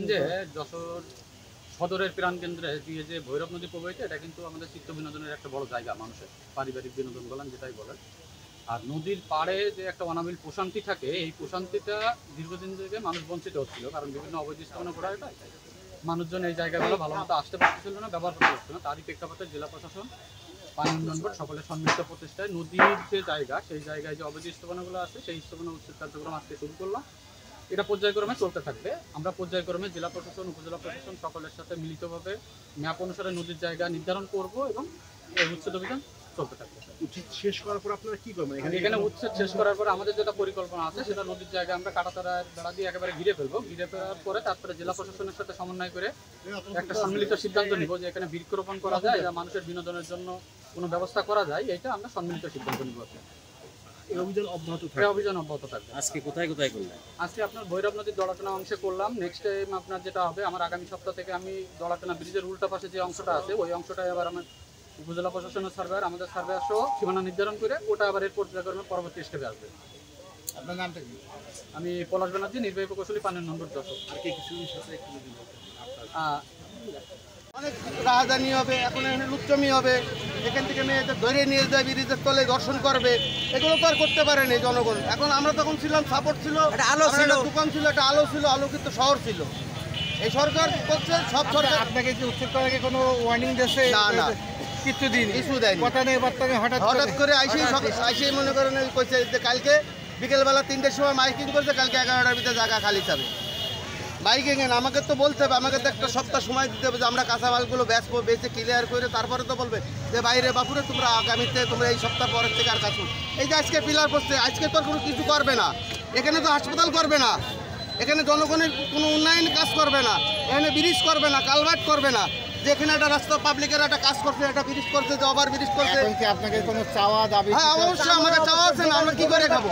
যে যশোর সদরের প্রাণকেন্দ্রে দিয়ে যে ভৈরব নদী প্রবাহিত, এটা কিন্তু আমাদের চিত্ত বিনোদনের একটা বড় জায়গা, মানুষের পারিবারিক বিনোদন বলেন যেটাই বলেন। আর নদীর পাড়ে যে একটা অনাবিল প্রশান্তি থাকে, এই প্রশান্তিটা দীর্ঘদিন থেকে মানুষ বঞ্চিত হচ্ছিল, কারণ বিভিন্ন অবৈধ স্থাপনা করা হয়। মানুষজন এই জায়গাগুলো ভালো মতো আসতে পারতেছিল না, ব্যবহার করতে পারছিল না। তারই প্রেক্ষাপটে জেলা প্রশাসন, পানি উন্নয়ন বোর্ড সকলের সম্মিলিত প্রচেষ্টায় নদীর যে জায়গা, সেই জায়গায় যে অবৈধ স্থাপনাগুলো আছে সেই স্থাপনা উচ্ছেদ কার্যক্রম আজকে শুরু করলাম। এটা পর্যায়ক্রমে চলতে থাকবে। আমরা পর্যায়ক্রমে জেলা প্রশাসন, উপজেলা প্রশাসন সকলের সাথে মিলিতভাবে ম্যাপ অনুসারে নদীর জায়গা নির্ধারণ করব এবং এই উচ্ছেদ অভিযান চলতে থাকবে। উচ্ছেদ শেষ করার পর আপনারা কি করবেন? এখানে উচ্ছেদ শেষ করার পরে আমাদের যেটা পরিকল্পনা আছে সেটা নদীর জায়গা আমরা কাঁটাতারের বেড়া দিয়ে একেবারে ঘিরে ফেলবো। ঘিরে ফেলার পরে তারপরে জেলা প্রশাসনের সাথে সমন্বয় করে একটা সম্মিলিত সিদ্ধান্ত নিব যে এখানে বৃক্ষরোপণ করা যায়, যা মানুষের বিনোদনের জন্য কোনো ব্যবস্থা করা যায়, এটা আমরা সম্মিলিত সিদ্ধান্ত নিব। এই অভিযান অব্যাহত থাকবে। আজকে কোথায় কোথায় করলেন? আজকে আপনার ভৈরব নদীর দড়াটানা অংশে করলাম। নেক্সট টাইম আপনার যেটা হবে, আমার আগামী সপ্তাহ থেকে আমি দড়াটানা ব্রিজের উল্টা পাশে যে অংশটা আছে ওই অংশটায় আবার আমার উপজেলা প্রশাসনের সার্ভেয়ার, আমাদের সার্ভেয়ার সহ সীমানা নির্ধারণ করে ওটা আবার এর পর্যায়ক্রমে পরবর্তী স্টেপে আসবে। আপনার নামটা কি? আমি পলাশ ব্যানার্জি, নির্বাহী প্রকৌশলী, পানি নম্বর যশোর। আর কি কিছু সাথে অনেক রাজধানী হবে, এখন এখানে লুচ্চমি হবে, এখান থেকে মেয়েদের ধরে নিয়ে যায় ব্রিজের তলে দর্শন করবে, এগুলো তো আর করতে পারেনি জনগণ। এখন আমরা তখন ছিলাম, সাপোর্ট ছিল, আলো ছিল, দোকান ছিল, একটা আলো ছিল, আলোকিত শহর ছিল। এই সরকার করছে, সব সরকার। আপনাকে কি উচ্ছেদ করার আগে কোনো ওয়ার্নিং দিয়েছে? না না, কিছু দিন কিছু দেয়নি। কথা নেই বার্তা নেই, হঠাৎ করে আইসেই মনে করেন কইছে যে কালকে বিকেলবেলা 3টের সময় মাইকিং করছে, কালকে 11টার ভিতরে জায়গা খালি যাবে। মাইকিং এ আমাকে তো বলতে হবে, আমাকে তো একটা সপ্তাহ সময় দিতে হবে যে আমরা কাঁচামালগুলো বেচে ক্লিয়ার করে তারপরে তো বলবে যে বাইরে বাপুরে তোমরা আগামীতে তোমরা এই সপ্তাহ পরের থেকে আর কাজ। এই যে আজকে পিলার পড়ছে, আজকে তো কোনো কিছু করবে না, এখানে তো হাসপাতাল করবে না, এখানে জনগণের কোনো উন্নয়ন কাজ করবে না, এখানে ব্রিজ করবে না, কালভার্ট করবে না। যেখানে একটা রাস্তা পাবলিকের একটা কাজ করছে, একটা ব্রিজ করছে, যে ওভার ব্রিজ করছে। আপনাকে কোনো চাওয়া দাবি? হ্যাঁ অবশ্যই আমাকে চাওয়া আছে না, আমরা কি করে খাবো?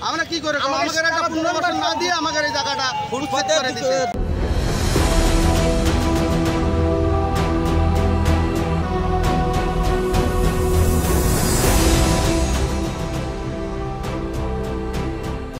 আমরা কি করে খাবো? আমাকে একটা পুনর্বাসন না দিয়ে আমাকে এই জায়গাটা উচ্ছেদ করে দিতে।